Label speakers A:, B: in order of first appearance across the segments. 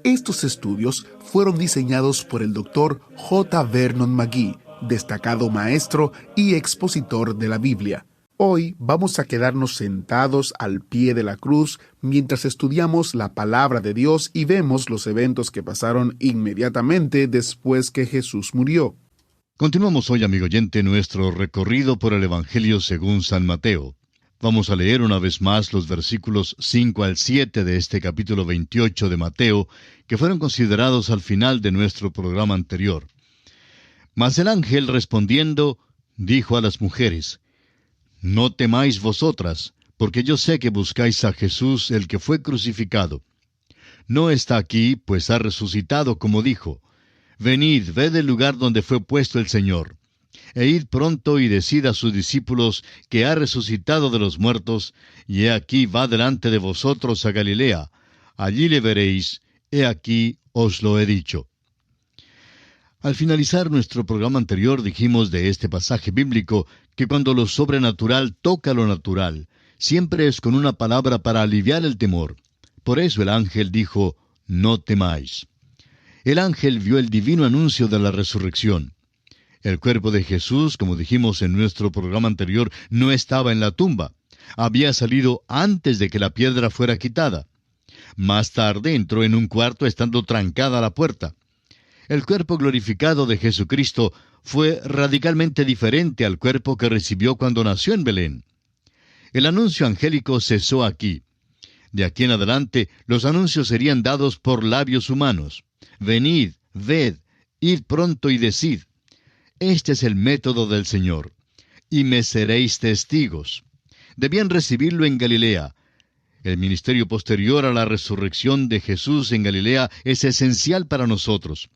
A: Estos estudios fueron diseñados por el Dr. J. Vernon McGee, destacado maestro y expositor de la Biblia. Hoy vamos a quedarnos sentados al pie de la cruz mientras estudiamos la palabra de Dios y vemos los eventos que pasaron inmediatamente después que Jesús murió.
B: Continuamos hoy, amigo oyente, nuestro recorrido por el Evangelio según San Mateo. Vamos a leer una vez más los versículos 5 al 7 de este capítulo 28 de Mateo, que fueron considerados al final de nuestro programa anterior. Mas el ángel respondiendo, dijo a las mujeres: No temáis vosotras, porque yo sé que buscáis a Jesús, el que fue crucificado. No está aquí, pues ha resucitado, como dijo. Venid, ved el lugar donde fue puesto el Señor. E id pronto y decid a sus discípulos que ha resucitado de los muertos, y he aquí va delante de vosotros a Galilea. Allí le veréis, he aquí os lo he dicho. Al finalizar nuestro programa anterior dijimos de este pasaje bíblico que cuando lo sobrenatural toca lo natural, siempre es con una palabra para aliviar el temor. Por eso el ángel dijo, no temáis. El ángel vio el divino anuncio de la resurrección. El cuerpo de Jesús, como dijimos en nuestro programa anterior, no estaba en la tumba. Había salido antes de que la piedra fuera quitada. Más tarde entró en un cuarto estando trancada la puerta. El cuerpo glorificado de Jesucristo fue radicalmente diferente al cuerpo que recibió cuando nació en Belén. El anuncio angélico cesó aquí. De aquí en adelante, los anuncios serían dados por labios humanos. Venid, ved, id pronto y decid. Este es el método del Señor. Y me seréis testigos. Debían recibirlo en Galilea. El ministerio posterior a la resurrección de Jesús en Galilea es esencial para nosotros.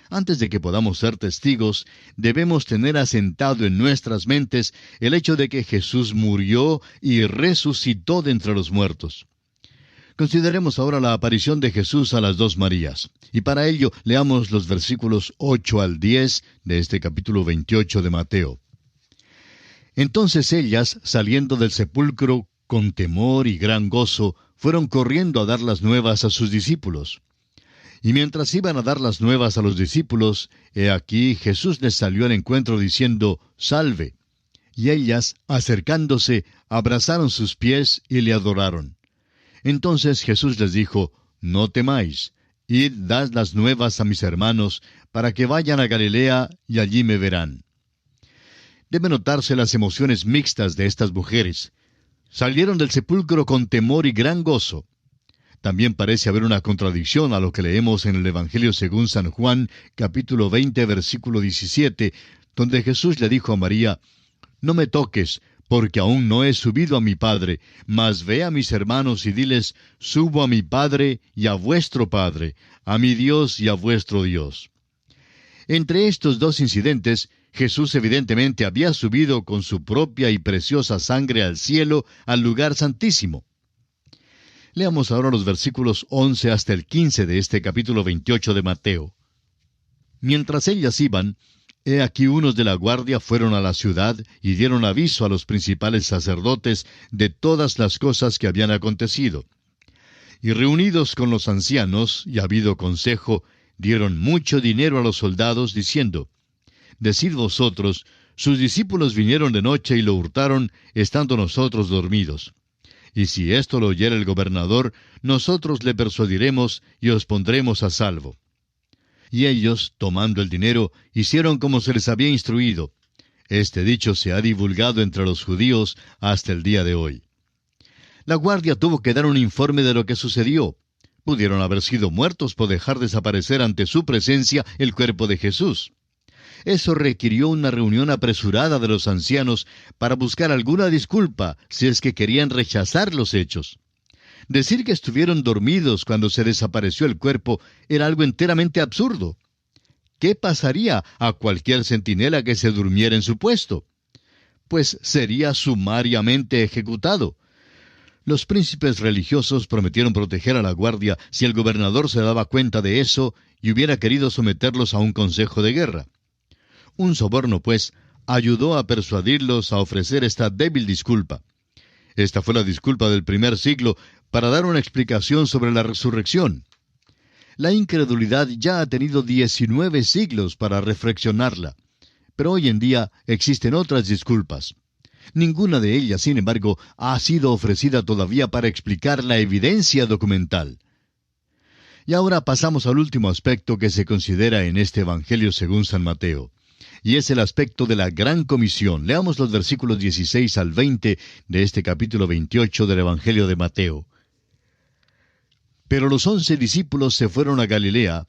B: Antes de que podamos ser testigos, debemos tener asentado en nuestras mentes el hecho de que Jesús murió y resucitó de entre los muertos. Consideremos ahora la aparición de Jesús a las dos Marías, y para ello leamos los versículos 8 al 10 de este capítulo 28 de Mateo. Entonces ellas, saliendo del sepulcro con temor y gran gozo, fueron corriendo a dar las nuevas a sus discípulos. Y mientras iban a dar las nuevas a los discípulos, he aquí Jesús les salió al encuentro diciendo, «Salve». Y ellas, acercándose, abrazaron sus pies y le adoraron. Entonces Jesús les dijo, «No temáis, id, dad las nuevas a mis hermanos, para que vayan a Galilea y allí me verán». Debe notarse las emociones mixtas de estas mujeres. Salieron del sepulcro con temor y gran gozo. También parece haber una contradicción a lo que leemos en el Evangelio según San Juan, capítulo 20, versículo 17, donde Jesús le dijo a María, «No me toques, porque aún no he subido a mi Padre, mas ve a mis hermanos y diles, subo a mi Padre y a vuestro Padre, a mi Dios y a vuestro Dios». Entre estos dos incidentes, Jesús evidentemente había subido con su propia y preciosa sangre al cielo, al lugar santísimo. Leamos ahora los versículos 11 hasta el 15 de este capítulo 28 de Mateo. Mientras ellas iban, he aquí unos de la guardia fueron a la ciudad y dieron aviso a los principales sacerdotes de todas las cosas que habían acontecido. Y reunidos con los ancianos, y habido consejo, dieron mucho dinero a los soldados, diciendo, «Decid vosotros, sus discípulos vinieron de noche y lo hurtaron, estando nosotros dormidos. Y si esto lo oyera el gobernador, nosotros le persuadiremos y os pondremos a salvo». Y ellos, tomando el dinero, hicieron como se les había instruido. Este dicho se ha divulgado entre los judíos hasta el día de hoy. La guardia tuvo que dar un informe de lo que sucedió. Pudieron haber sido muertos por dejar desaparecer ante su presencia el cuerpo de Jesús. Eso requirió una reunión apresurada de los ancianos para buscar alguna disculpa si es que querían rechazar los hechos. Decir que estuvieron dormidos cuando se desapareció el cuerpo era algo enteramente absurdo. ¿Qué pasaría a cualquier centinela que se durmiera en su puesto? Pues sería sumariamente ejecutado. Los príncipes religiosos prometieron proteger a la guardia si el gobernador se daba cuenta de eso y hubiera querido someterlos a un consejo de guerra. Un soborno, pues, ayudó a persuadirlos a ofrecer esta débil disculpa. Esta fue la disculpa del primer siglo para dar una explicación sobre la resurrección. La incredulidad ya ha tenido 19 siglos para reflexionarla. Pero hoy en día existen otras disculpas. Ninguna de ellas, sin embargo, ha sido ofrecida todavía para explicar la evidencia documental. Y ahora pasamos al último aspecto que se considera en este Evangelio según San Mateo. Y es el aspecto de la Gran Comisión. Leamos los versículos 16 al 20 de este capítulo 28 del Evangelio de Mateo. Pero los 11 discípulos se fueron a Galilea,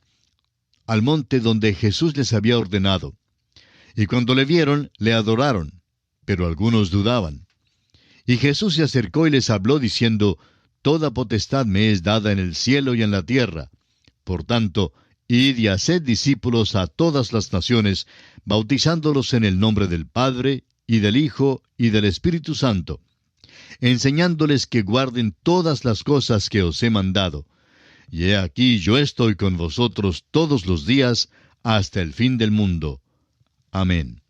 B: al monte donde Jesús les había ordenado. Y cuando le vieron, le adoraron, pero algunos dudaban. Y Jesús se acercó y les habló diciendo, Toda potestad me es dada en el cielo y en la tierra. Por tanto, id y haced discípulos a todas las naciones, bautizándolos en el nombre del Padre, y del Hijo, y del Espíritu Santo, enseñándoles que guarden todas las cosas que os he mandado. Y he aquí yo estoy con vosotros todos los días, hasta el fin del mundo. Amén.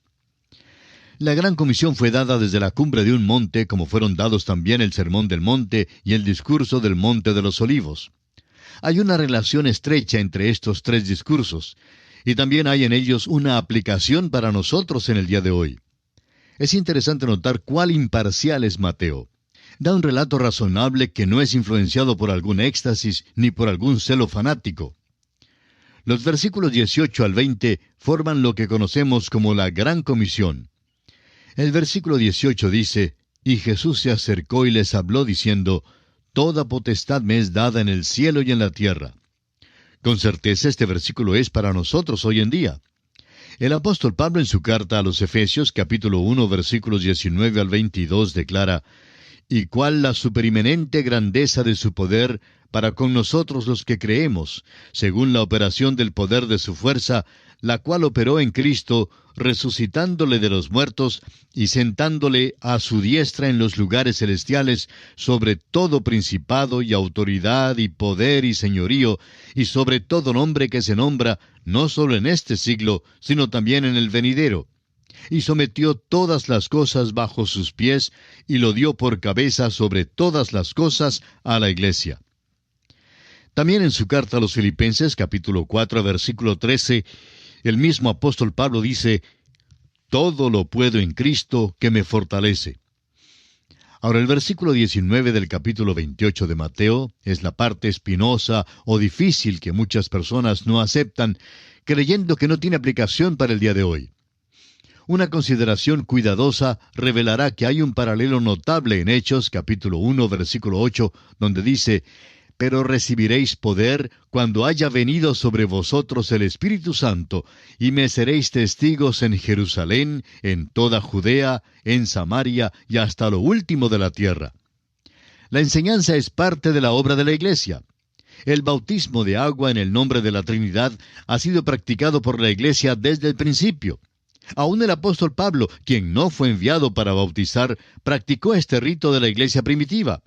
B: La Gran Comisión fue dada desde la cumbre de un monte, como fueron dados también el Sermón del Monte y el discurso del Monte de los Olivos. Hay una relación estrecha entre estos tres discursos, y también hay en ellos una aplicación para nosotros en el día de hoy. Es interesante notar cuál imparcial es Mateo. Da un relato razonable que no es influenciado por algún éxtasis ni por algún celo fanático. Los versículos 18 al 20 forman lo que conocemos como la Gran Comisión. El versículo 18 dice, Y Jesús se acercó y les habló diciendo, Toda potestad me es dada en el cielo y en la tierra. Con certeza este versículo es para nosotros hoy en día. El apóstol Pablo en su carta a los Efesios, capítulo 1, versículos 19 al 22, declara, Y cuál la superimenente grandeza de su poder para con nosotros los que creemos, según la operación del poder de su fuerza, la cual operó en Cristo, resucitándole de los muertos y sentándole a su diestra en los lugares celestiales, sobre todo principado y autoridad y poder y señorío, y sobre todo nombre que se nombra, no solo en este siglo, sino también en el venidero. Y sometió todas las cosas bajo sus pies, y lo dio por cabeza sobre todas las cosas a la Iglesia. También en su carta a los Filipenses, capítulo 4, versículo 13, el mismo apóstol Pablo dice, Todo lo puedo en Cristo que me fortalece. Ahora el versículo 19 del capítulo 28 de Mateo es la parte espinosa o difícil que muchas personas no aceptan, creyendo que no tiene aplicación para el día de hoy. Una consideración cuidadosa revelará que hay un paralelo notable en Hechos, capítulo 1, versículo 8, donde dice, Pero recibiréis poder cuando haya venido sobre vosotros el Espíritu Santo, y me seréis testigos en Jerusalén, en toda Judea, en Samaria y hasta lo último de la tierra. La enseñanza es parte de la obra de la Iglesia. El bautismo de agua en el nombre de la Trinidad ha sido practicado por la Iglesia desde el principio. Aún el apóstol Pablo, quien no fue enviado para bautizar, practicó este rito de la Iglesia primitiva.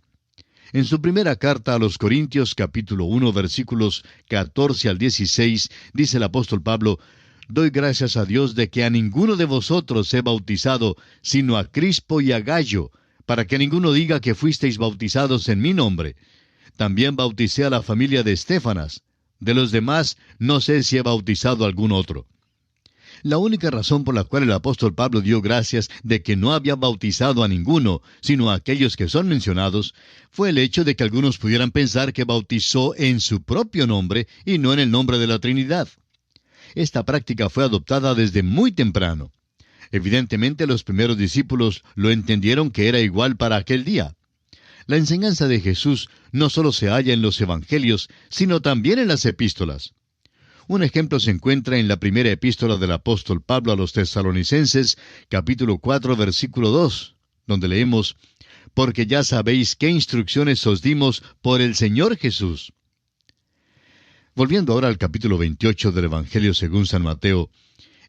B: En su primera carta a los Corintios, capítulo 1, versículos 14 al 16, dice el apóstol Pablo, Doy gracias a Dios de que a ninguno de vosotros he bautizado, sino a Crispo y a Gallo, para que ninguno diga que fuisteis bautizados en mi nombre. También bauticé a la familia de Estéfanas. De los demás, no sé si he bautizado a algún otro. La única razón por la cual el apóstol Pablo dio gracias de que no había bautizado a ninguno, sino a aquellos que son mencionados, fue el hecho de que algunos pudieran pensar que bautizó en su propio nombre y no en el nombre de la Trinidad. Esta práctica fue adoptada desde muy temprano. Evidentemente los primeros discípulos lo entendieron que era igual para aquel día. La enseñanza de Jesús no solo se halla en los evangelios, sino también en las epístolas. Un ejemplo se encuentra en la primera epístola del apóstol Pablo a los Tesalonicenses, capítulo 4, versículo 2, donde leemos, Porque ya sabéis qué instrucciones os dimos por el Señor Jesús. Volviendo ahora al capítulo 28 del Evangelio según San Mateo,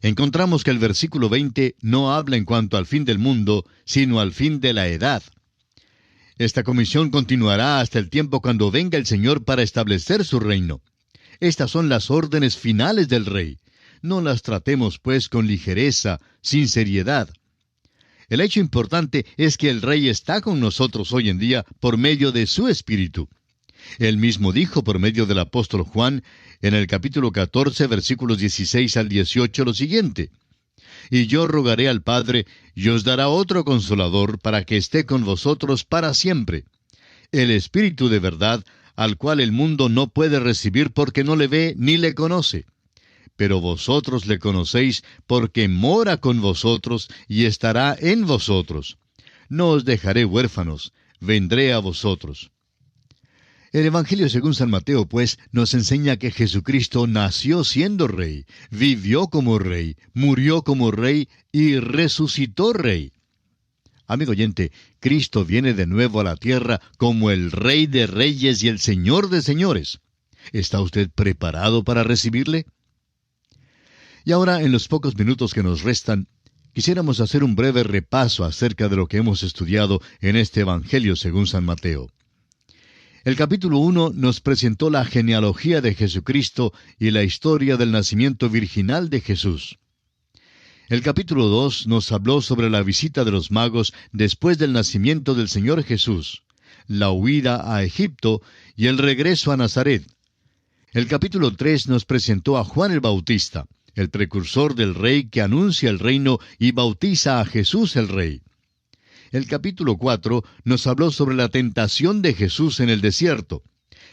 B: encontramos que el versículo 20 no habla en cuanto al fin del mundo, sino al fin de la edad. Esta comisión continuará hasta el tiempo cuando venga el Señor para establecer su reino. Estas son las órdenes finales del Rey. No las tratemos, pues, con ligereza, sin seriedad. El hecho importante es que el Rey está con nosotros hoy en día por medio de su Espíritu. Él mismo dijo por medio del apóstol Juan, en el capítulo 14, versículos 16 al 18, lo siguiente: Y yo rogaré al Padre, y os dará otro Consolador, para que esté con vosotros para siempre, el Espíritu de verdad, al cual el mundo no puede recibir porque no le ve ni le conoce. Pero vosotros le conocéis porque mora con vosotros y estará en vosotros. No os dejaré huérfanos, vendré a vosotros. El Evangelio según San Mateo, pues, nos enseña que Jesucristo nació siendo rey, vivió como rey, murió como rey y resucitó rey. Amigo oyente, Cristo viene de nuevo a la tierra como el Rey de Reyes y el Señor de Señores. ¿Está usted preparado para recibirle? Y ahora, en los pocos minutos que nos restan, quisiéramos hacer un breve repaso acerca de lo que hemos estudiado en este Evangelio según San Mateo. El capítulo 1 nos presentó la genealogía de Jesucristo y la historia del nacimiento virginal de Jesús. El capítulo 2 nos habló sobre la visita de los magos después del nacimiento del Señor Jesús, la huida a Egipto y el regreso a Nazaret. El capítulo 3 nos presentó a Juan el Bautista, el precursor del Rey que anuncia el reino y bautiza a Jesús el Rey. El capítulo 4 nos habló sobre la tentación de Jesús en el desierto,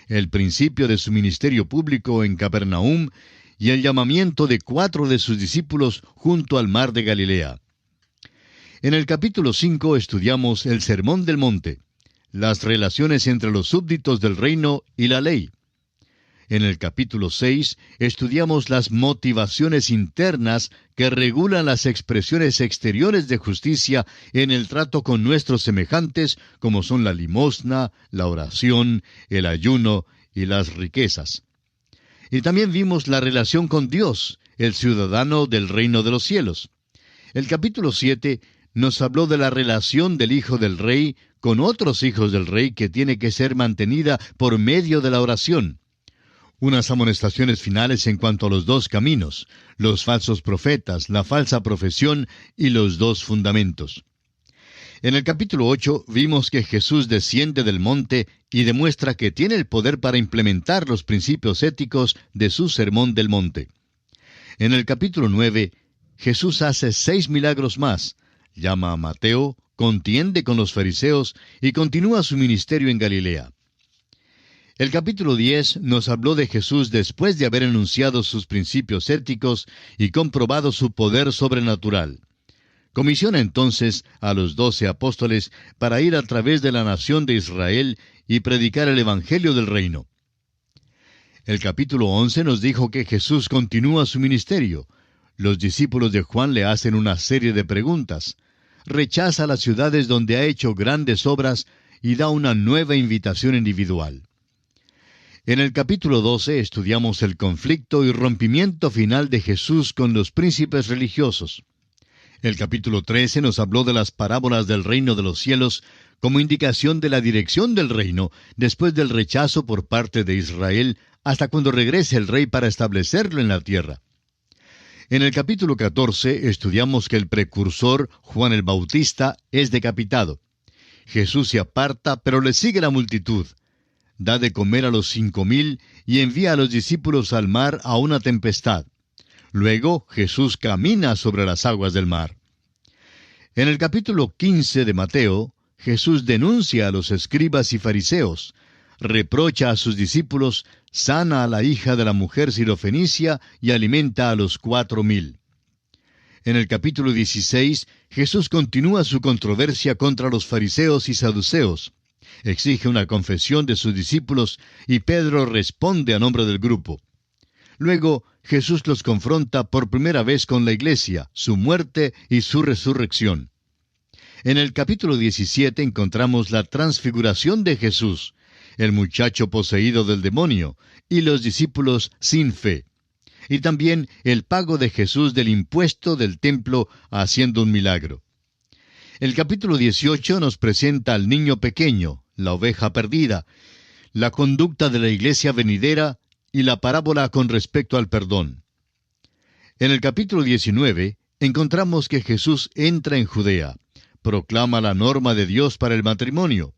B: el principio de su ministerio público en Capernaum y el llamamiento de 4 de sus discípulos junto al mar de Galilea. En el capítulo 5 estudiamos el Sermón del Monte, las relaciones entre los súbditos del reino y la ley. En el capítulo 6 estudiamos las motivaciones internas que regulan las expresiones exteriores de justicia en el trato con nuestros semejantes, como son la limosna, la oración, el ayuno y las riquezas. Y también vimos la relación con Dios, el ciudadano del reino de los cielos. El capítulo 7 nos habló de la relación del Hijo del Rey con otros hijos del Rey que tiene que ser mantenida por medio de la oración. Unas amonestaciones finales en cuanto a los 2 caminos, los falsos profetas, la falsa profesión y los 2 fundamentos. En el capítulo 8 vimos que Jesús desciende del monte y demuestra que tiene el poder para implementar los principios éticos de su Sermón del Monte. En el capítulo 9, Jesús hace 6 milagros más, llama a Mateo, contiende con los fariseos y continúa su ministerio en Galilea. El capítulo 10 nos habló de Jesús después de haber enunciado sus principios éticos y comprobado su poder sobrenatural. Comisiona entonces a los 12 apóstoles para ir a través de la nación de Israel y predicar el Evangelio del reino. El capítulo 11 nos dijo que Jesús continúa su ministerio. Los discípulos de Juan le hacen una serie de preguntas. Rechaza las ciudades donde ha hecho grandes obras y da una nueva invitación individual. En el capítulo 12 estudiamos el conflicto y rompimiento final de Jesús con los príncipes religiosos. El capítulo 13 nos habló de las parábolas del reino de los cielos como indicación de la dirección del reino después del rechazo por parte de Israel hasta cuando regrese el rey para establecerlo en la tierra. En el capítulo 14 estudiamos que el precursor, Juan el Bautista, es decapitado. Jesús se aparta, pero le sigue la multitud. Da de comer a los 5,000 y envía a los discípulos al mar a una tempestad. Luego Jesús camina sobre las aguas del mar. En el capítulo 15 de Mateo, Jesús denuncia a los escribas y fariseos, reprocha a sus discípulos, sana a la hija de la mujer sirofenicia y alimenta a los 4,000. En el capítulo 16, Jesús continúa su controversia contra los fariseos y saduceos. Exige una confesión de sus discípulos y Pedro responde a nombre del grupo. Luego, Jesús los confronta por primera vez con la iglesia, su muerte y su resurrección. En el capítulo 17 encontramos la transfiguración de Jesús, el muchacho poseído del demonio, y los discípulos sin fe. Y también el pago de Jesús del impuesto del templo haciendo un milagro. El capítulo 18 nos presenta al niño pequeño, la oveja perdida, la conducta de la iglesia venidera y la parábola con respecto al perdón. En el capítulo 19 encontramos que Jesús entra en Judea, proclama la norma de Dios para el matrimonio,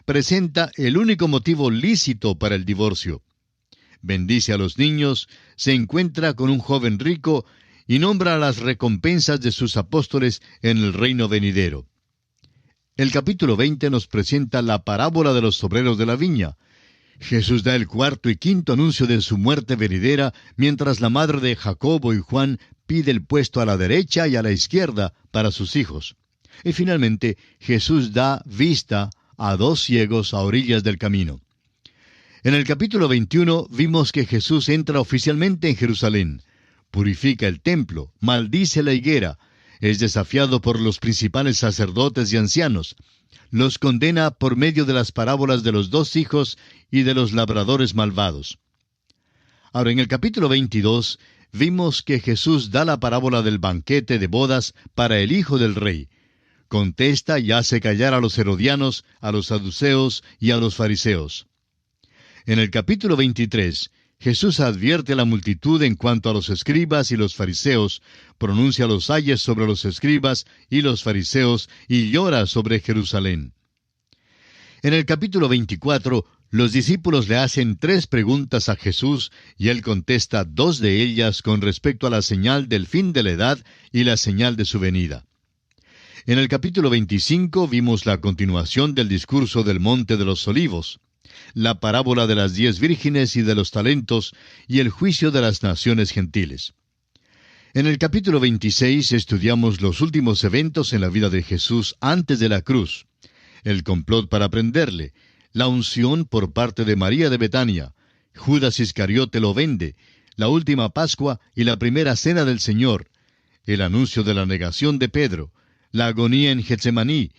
B: presenta el único motivo lícito para el divorcio. Bendice a los niños, se encuentra con un joven rico y nombra las recompensas de sus apóstoles en el reino venidero. El capítulo 20 nos presenta la parábola de los obreros de la viña. Jesús da el cuarto y quinto anuncio de su muerte venidera, mientras la madre de Jacobo y Juan pide el puesto a la derecha y a la izquierda para sus hijos. Y finalmente, Jesús da vista a dos ciegos a orillas del camino. En el capítulo 21 vimos que Jesús entra oficialmente en Jerusalén, purifica el templo, maldice la higuera, es desafiado por los principales sacerdotes y ancianos, los condena por medio de las parábolas de los dos hijos y de los labradores malvados. Ahora, en el capítulo 22 vimos que Jesús da la parábola del banquete de bodas para el hijo del rey. Contesta y hace callar a los herodianos, a los saduceos y a los fariseos. En el capítulo 23, Jesús advierte a la multitud en cuanto a los escribas y los fariseos, pronuncia los ayes sobre los escribas y los fariseos y llora sobre Jerusalén. En el capítulo 24, los discípulos le hacen 3 preguntas a Jesús y él contesta 2 de ellas con respecto a la señal del fin de la edad y la señal de su venida. En el capítulo 25 vimos la continuación del discurso del Monte de los Olivos, la parábola de las 10 vírgenes y de los talentos y el juicio de las naciones gentiles. En el capítulo 26 estudiamos los últimos eventos en la vida de Jesús antes de la cruz, el complot para prenderle, la unción por parte de María de Betania, Judas Iscariote lo vende, la última Pascua y la primera cena del Señor, el anuncio de la negación de Pedro, la agonía en Getsemaní.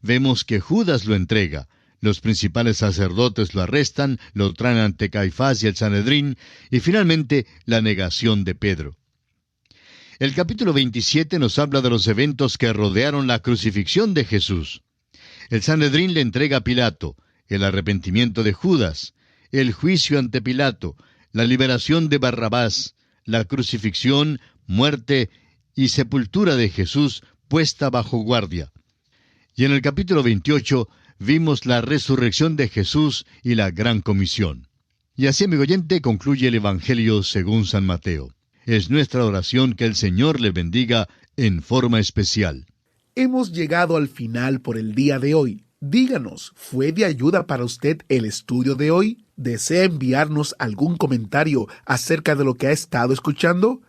B: Vemos que Judas lo entrega, los principales sacerdotes lo arrestan, lo traen ante Caifás y el Sanedrín, y finalmente la negación de Pedro. El capítulo 27 nos habla de los eventos que rodearon la crucifixión de Jesús. El Sanedrín le entrega a Pilato, el arrepentimiento de Judas, el juicio ante Pilato, la liberación de Barrabás, la crucifixión, muerte y sepultura de Jesús puesta bajo guardia. Y en el capítulo 28 vimos la resurrección de Jesús y la gran comisión. Y así, amigo oyente, concluye el Evangelio según San Mateo. Es nuestra oración que el Señor le bendiga en forma especial.
A: Hemos llegado al final por el día de hoy. Díganos, ¿fue de ayuda para usted el estudio de hoy? ¿Desea enviarnos algún comentario acerca de lo que ha estado escuchando?